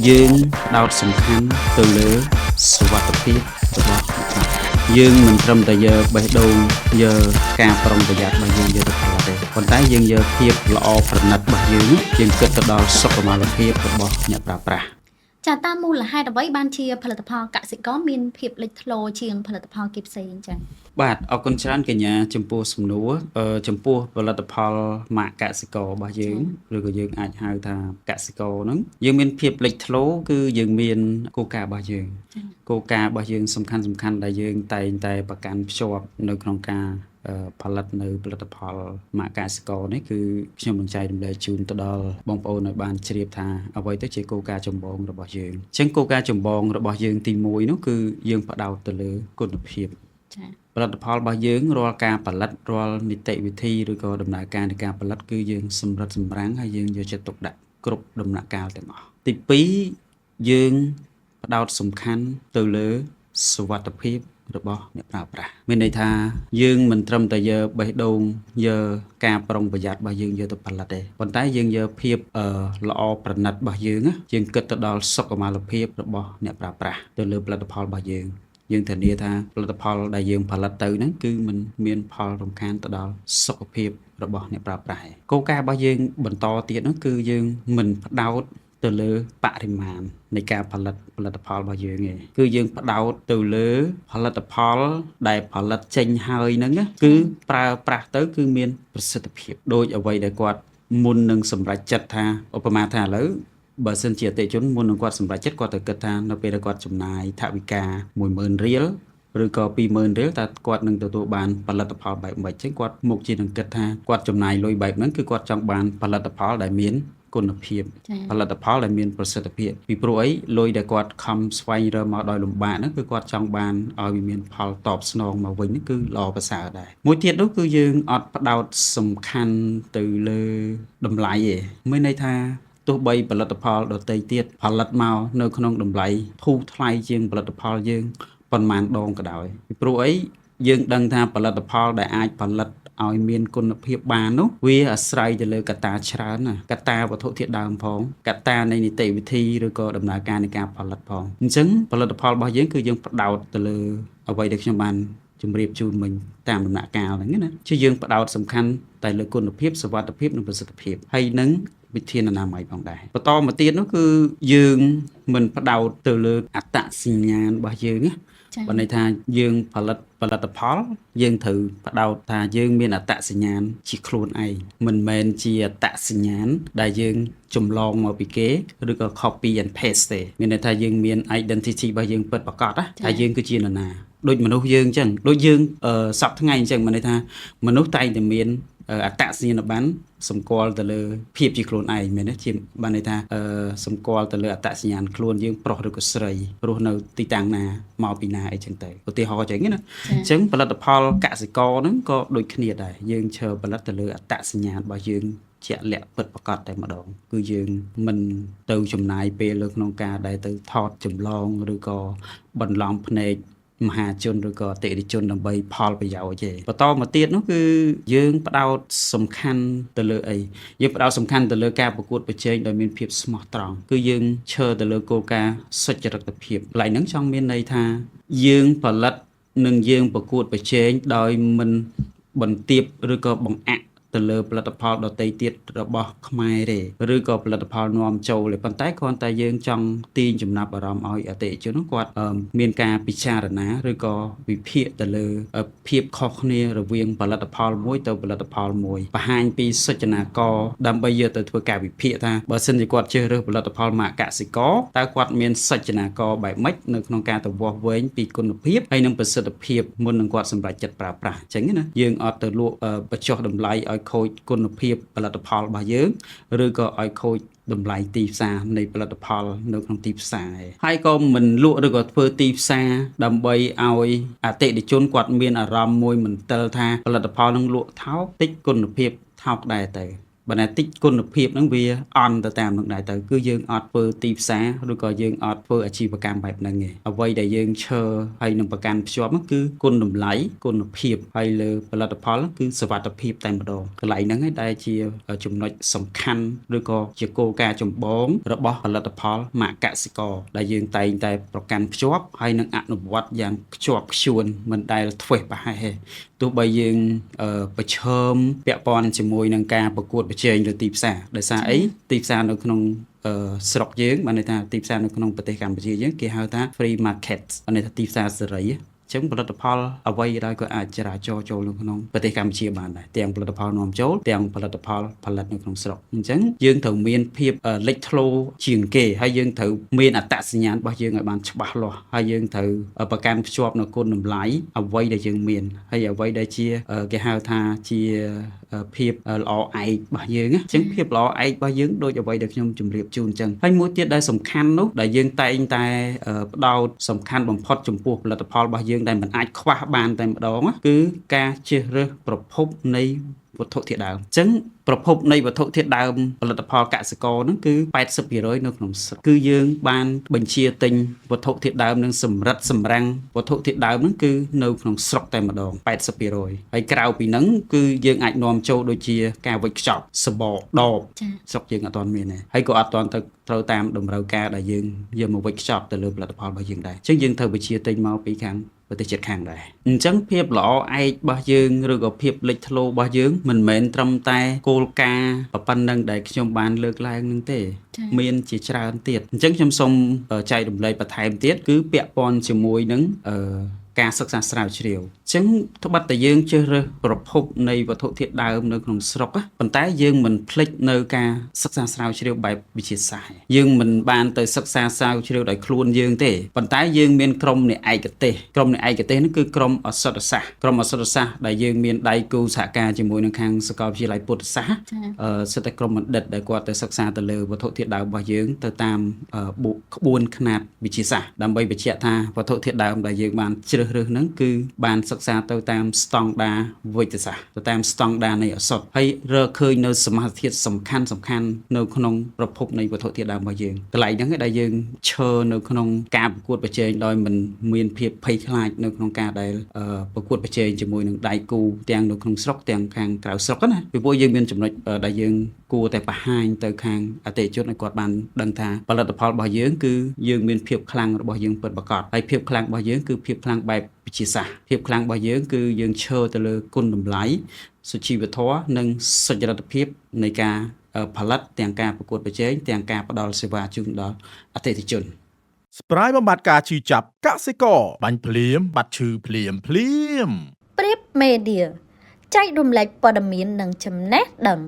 យើងដោតសំខាន់ទៅលើសុវត្ថិភាពរបស់យើងមិនត្រឹមតែយកបេះដូងយកការប្រុងប្រយ័ត្នរបស់យើងយកទៅផលិតទេប៉ុន្តែយើងយកភាពល្អប្រណិតរបស់យើងគិតទៅដល់សុខុមាលភាពរបស់អ្នកប្រើប្រាស់ចាតាមមូលហេតុអ្វីបានជាផលិតផលកសិករមានភាពលេចធ្លោជាងផលិតផលគេផ្សេងចា៎បាទអរគុណច្រើនកញ្ញាចំពោះសំណួរចំពោះផលិតផលម៉ាកកសិកររបស់យើងឬក៏យើងអាចហៅថាកសិករហ្នឹងយើងមានភាពលេចធ្លោគឺយើងមានគោលការណ៍របស់យើងគោលការណ៍របស់យើងសំខាន់ដែលយើងតែងតែប្រកាន់ភ្ជាប់នៅក្នុងការផលិតនៅផលិតផលម៉ាកកសិករនេះគឺខ្ញុំនឹងចែករំលែកជូនទៅដល់បងប្អូនឲ្យបានជ្រាបថាអ្វីទៅជាគោលការណ៍ចម្បងរបស់យើងអញ្ចឹងគោលការណ៍ចម្បងរបស់យើងទី1នោះគឺយើងផ្ដោតទៅលើគុណភាពចា៎ផលិតផលរបស់យើងរាល់ការផលិតរាល់នីតិវិធីឬក៏ដំណើរការនៃការផលិតគឺយើងសម្រិតសម្រាំងហើយយើងយកចិត្តទុកដាក់គ្រប់ដំណាក់កាលទាំងអស់ទី2យើងផ្ដោតសំខាន់ទៅលើសុវត្ថិភាពរបស់អ្នកប្រើប្រាស់មានន័យថាយើងមិនត្រឹមតែយកបេះដូងយកការប្រុងប្រយ័ត្នរបស់យើងយកទៅផលិតទេប៉ុន្តែយើងយកភាពល្អប្រណិតរបស់យើងយើងគិតទៅដល់សុខុមាលភាពរបស់អ្នកប្រើប្រាស់ទៅលើផលិតផលរបស់យើងធានាថាផលិតផលដែលយើងផលិតទៅហ្នឹងគឺมันមានផលរំខានទៅដល់សុខភាពរបស់អ្នកប្រើប្រាស់គោលការណ៍របស់យើងបន្តទៀតនោះគឺយើងមិនផ្ដោតទៅលើបរិមាណនៃការផលិតផលរបស់យើងឯងគឺយើងផ្ដោតទៅលើផលិតផលដែលផលិតចេញហើយហ្នឹងគឺប្រើប្រាស់ទៅគឺមានប្រសិទ្ធភាពដូចអ្វីដែលគាត់មុននឹងសម្រេចចិត្តថាឧបមាថាឥឡូវបើសិនជាអតិថិជនមុននឹងគាត់សម្រេចចិត្តគាត់ទៅគិតថានៅពេលដែលគាត់ចំណាយថវិកា 10000 រៀលឬក៏ 20000 រៀលតើគាត់នឹងទទួលបានផលិតផលបែបម៉េចចឹងគាត់មុខជានឹងគិតថាគាត់ចំណាយលុយបែបហ្នឹងគឺគាត់ចង់បានផលិតផលដែលមានគុណភាពផលិតផលដែលមានប្រសិទ្ធភាពពីព្រោះអីលុយដែលគាត់ខំស្វែងរកមកដោយលំបាកហ្នឹងគឺគាត់ចង់បានឲ្យវាមានផលតបស្នងមកវិញហ្នឹងគឺល្អប្រសើរដែរមួយទៀតនោះគឺយើងអត់ផ្ដោតសំខាន់ទៅលើតម្លៃទេមានន័យថាទោះបីផលិតផលដទៃទៀតផលិតមកនៅក្នុងតម្លៃធូរថ្លៃជាងផលិតផលយើងប៉ុន្មានដងក៏ដោយពីព្រោះអីយើងដឹងថាផលិតផលដែលអាចផលិតឲ្យមានគុណភាពបាននោះវាអាស្រ័យទៅលើកត្តាច្រើនណាកត្តាវត្ថុធាតុដើមផងកត្តានៃនីតិវិធីឬក៏ដំណើរការនៃការផលិតផងអញ្ចឹងផលិតផលរបស់យើងគឺយើងផ្ដោតទៅលើអ្វីដែលខ្ញុំបានជម្រាបជូនមិញតាមដំណាក់កាលហ្នឹងណាជាយើងផ្ដោតសំខាន់តែលើគុណភាពសុវត្ថិភាពនិងប្រសិទ្ធភាពហើយនឹងវិធានអនាម័យផងដែរបន្តមកទៀតនោះគឺយើងមិនផ្ដោតទៅលើអត្តសញ្ញាណរបស់យើងណាបើន័យថាយើងផលិតផលយើងត្រូវផ្ដោតថាយើងមានអត្តសញ្ញាណជាខ្លួនឯងមិនមែនជាអត្តសញ្ញាណដែលយើងចម្លងមកពីគេឬក៏ copy and paste ទេមានន័យថាយើងមាន identity របស់យើងពិតប្រាកដណាថាយើងគឺជានរណាដូចមនុស្សយើងអញ្ចឹងដូចយើងសប្តាហ៍ថ្ងៃអញ្ចឹងមានន័យថាមនុស្សតែងតែមានអត្តសញ្ញាណប័ណ្ណសម្គាល់ទៅលើភាពជាខ្លួនឯងមែនទេជាបានន័យថាសម្គាល់ទៅលើអត្តសញ្ញាណខ្លួនយើងប្រុសឬក៏ស្រីរស់នៅទីតាំងណាមកពីណាអីចឹងទៅឧទាហរណ៍ចឹងណាអញ្ចឹងផលិតផលកសិករហ្នឹងក៏ដូចគ្នាដែរយើងឈើផលិតទៅលើអត្តសញ្ញាណរបស់យើងជាក់លាក់ពិតប្រាកដតែម្ដងគឺយើងមិនទៅចំណាយពេលលើក្នុងការដែលទៅថតចម្លងឬក៏បន្លំភ្នែកមហាជនឬក៏អតិថិជនដើម្បីផលប្រយោជន៍ទេបន្តមកទៀតនោះគឺយើងផ្ដោតសំខាន់ទៅលើអីយើងផ្ដោតសំខាន់ទៅលើការប្រកួតប្រជែងដោយមានភាពស្មោះត្រង់គឺយើងឈរទៅលើគោលការណ៍សុចរិតភាពកន្លែងហ្នឹងចង់មានន័យថាយើងផលិតនិងយើងប្រកួតប្រជែងដោយមិនបន្ទាបឬក៏បង្អាក់ទៅលើផលិតផលដទៃទៀតរបស់ខ្មែរទេឬក៏ផលិតផលនាំចូលទេប៉ុន្តែគ្រាន់តែយើងចង់ទាញចំណាប់អារម្មណ៍ឲ្យអតិថិជនគាត់មានការពិចារណាឬក៏វិភាគទៅលើភាពខុសគ្នារវាងផលិតផលមួយទៅផលិតផលមួយបង្ហាញពីសុចនាករដើម្បីយកទៅធ្វើការវិភាគថាបើសិនជាគាត់ជ្រើសរើសផលិតផលម៉ាកកសិករតើគាត់មានសុចនាករបែបម៉េចនៅក្នុងការទៅវាស់វែងពីគុណភាពហើយនិងប្រសិទ្ធភាពមុននឹងគាត់សម្រេចចិត្តប្រើប្រាស់អញ្ចឹងណាយើងអត់ទៅលក់បញ្ចុះតម្លៃឲ្យខូចគុណភាពផលិតផលរបស់យើងឬក៏ឲ្យខូចតម្លៃទីផ្សារនៃផលិតផលនៅក្នុងទីផ្សារហើយក៏មិនលក់ឬក៏ធ្វើទីផ្សារដើម្បីឲ្យអតិថិជនគាត់មានអារម្មណ៍មួយមិនទិលថាផលិតផលនឹងលក់ថោកតិចគុណភាពថោកដែរទៅ បណ្ណាតិចគុណភាពហ្នឹងវាអន់ទៅតាមនឹងដែរទៅគឺយើងអត់ធ្វើទីផ្សារឬក៏យើងអត់ធ្វើអាជីវកម្មបែបហ្នឹងទេអ្វីដែលយើងឈើហើយនឹងប្រកាន់ភ្ជាប់ហ្នឹងគឺគុណតម្លៃគុណភាពហើយលើផលិតផលគឺសុវត្ថិភាពតែម្ដងកន្លែងហ្នឹងឯងដែលជាចំណុចសំខាន់ឬក៏ជាគោលការណ៍ចម្បងរបស់ផលិតផលម៉ាកកសិករដែលយើងតែងតែប្រកាន់ភ្ជាប់ហើយនឹងអនុវត្តយ៉ាងខ្ជាប់ខ្ជួនមិនដែលធ្វេសប្រហែសទេទោះបីយើងប្រឈមពាក់ព័ន្ធជាមួយនឹងការប្រកួតប្រជែងលើទីផ្សារដោយសារអីទីផ្សារនៅក្នុងស្រុកយើងបានន័យថាទីផ្សារនៅក្នុងប្រទេសកម្ពុជាយើងគេហៅថា free market បានន័យថាទីផ្សារសេរីចឹងផលិតផលអ្វីដែលក៏អាចចរាចរចូលនៅក្នុងប្រទេសកម្ពុជាបានដែរទាំងផលិតផលនាំចូលទាំងផលិតផលផលិតនៅក្នុងស្រុកអញ្ចឹងយើងត្រូវមានភាពលេចធ្លោជាងគេហើយយើងត្រូវមានអត្តសញ្ញាណរបស់យើងឲ្យបានច្បាស់លាស់ហើយយើងត្រូវប្រកាន់ភ្ជាប់នៅគុណតម្លៃអ្វីដែលយើងមានហើយអ្វីដែលជាគេហៅថាជាភាពល្អឯករបស់យើងអញ្ចឹងភាពល្អឯករបស់យើងដូចអ្វីដែលខ្ញុំជម្រាបជូនអញ្ចឹងហើយមួយទៀតដែលសំខាន់នោះដែលយើងតែងតែផ្ដោតសំខាន់បំផុតចំពោះផលិតផលរបស់យើងដែលមិនអាចខ្វះបានតែម្ដងគឺការជ្រើសរើសប្រភពនៃវត្ថុធាតុដើមអញ្ចឹងប្រភពនៃវត្ថុធាតុដើមផលិតផលកសិករហ្នឹងគឺ 80% នៅក្នុងស្រុកគឺយើងបានបញ្ជាទិញវត្ថុធាតុដើមនិងសម្រិតសម្រាំងវត្ថុធាតុដើមហ្នឹងគឺនៅក្នុងស្រុកតែម្ដង 80% ហើយក្រៅពីហ្នឹងគឺយើងអាចនាំចូលដូចជាការវេចខ្ចប់សបកដបស្រុកយើងអត់ទាន់មានទេហើយក៏អត់ទាន់ទៅត្រូវតាមតម្រូវការដែលយើងយកមកវេចខ្ចប់ទៅលើផលិតផលរបស់យើងដែរអញ្ចឹងយើងត្រូវបញ្ជាទិញមកពីខាងប្រទេសជិតខាងដែរអញ្ចឹងភាពល្អឯករបស់យើងឬក៏ភាពលេចធ្លោរបស់យើងមិនមែនត្រឹមតែគោលការណ៍ប៉ុណ្ណឹងដែលខ្ញុំបានលើកឡើងនឹងទេមានជាច្រើនទៀតអញ្ចឹងខ្ញុំសូមចែករំលែកបន្ថែមទៀតគឺពាក់ព័ន្ធជាមួយនឹងការសិក្សាស្រាវជ្រាវអញ្ចឹងត្បិតតែយើងជ្រើសរើសប្រភពនៃវត្ថុធាតុដើមនៅក្នុងស្រុកប៉ុន្តែយើងមិនភ្លេចនៅការសិក្សាស្រាវជ្រាវបែបវិទ្យាសាស្ត្រយើងមិនបានទៅសិក្សាស្រាវជ្រាវដោយខ្លួនយើងទេប៉ុន្តែយើងមានក្រុមនៃឯកទេសនេះគឺក្រុមឱសថសាស្ត្រដែលយើងមានដៃគូសហការជាមួយនឹងខាងសាកលវិទ្យាល័យពុទ្ធសាស្ត្រសិតតែក្រុមបណ្ឌិតដែលគាត់ទៅសិក្សាទៅលើវត្ថុធាតុដើមរបស់យើងទៅតាមក្បួនខ្នាតវិទ្យាសាស្ត្រដើម្បីបញ្ជាក់ថាវត្ថុធាតុដើមដែលយើងបានជ្រើសរើសហ្នឹងគឺបានសិក្សាទៅតាមស្តង់ដារវិទ្យាសាស្ត្រទៅតាមស្តង់ដារនៃឱសថហើយរកឃើញនៅសមាសធាតុសំខាន់នៅក្នុងប្រភពនៃវត្ថុធាតុដើមរបស់យើងកន្លែងហ្នឹងឯងដែលយើងឈរនៅក្នុងការប្រកួតប្រជែងដោយមិនមានភាពភ័យខ្លាចនៅក្នុងការដែលប្រកួតប្រជែងជាមួយនឹងដៃគូទាំងនៅក្នុងស្រុកទាំងខាងក្រៅស្រុកណាពីព្រោះយើងមានចំណុចដែលយើងគួរតែបង្ហាញទៅខាងអតិថិជនឲ្យគាត់បានដឹងថាផលិតផលរបស់យើងគឺយើងមានភាពខ្លាំងរបស់យើងពិតប្រាកដហើយភាពខ្លាំងរបស់យើងគឺភាពខ្លាំងបែបវិទ្យាសាស្ត្រភាពខ្លាំងរបស់យើងគឺយើងឈរទៅលើគុណតម្លៃសុជីវធម៌និងសុចរិតភាពនៃការផលិតទាំងការប្រកួតប្រជែងទាំងការផ្ដល់សេវាជូនដល់អតិថិជនស្ប្រាយបំបត្តិការឈឺចាប់កសិករបាញ់ភ្លាមបាត់ឈឺភ្លាមព្រៀបមេឌៀចែករំលែកព័ត៌មាននិងចំណេះដឹង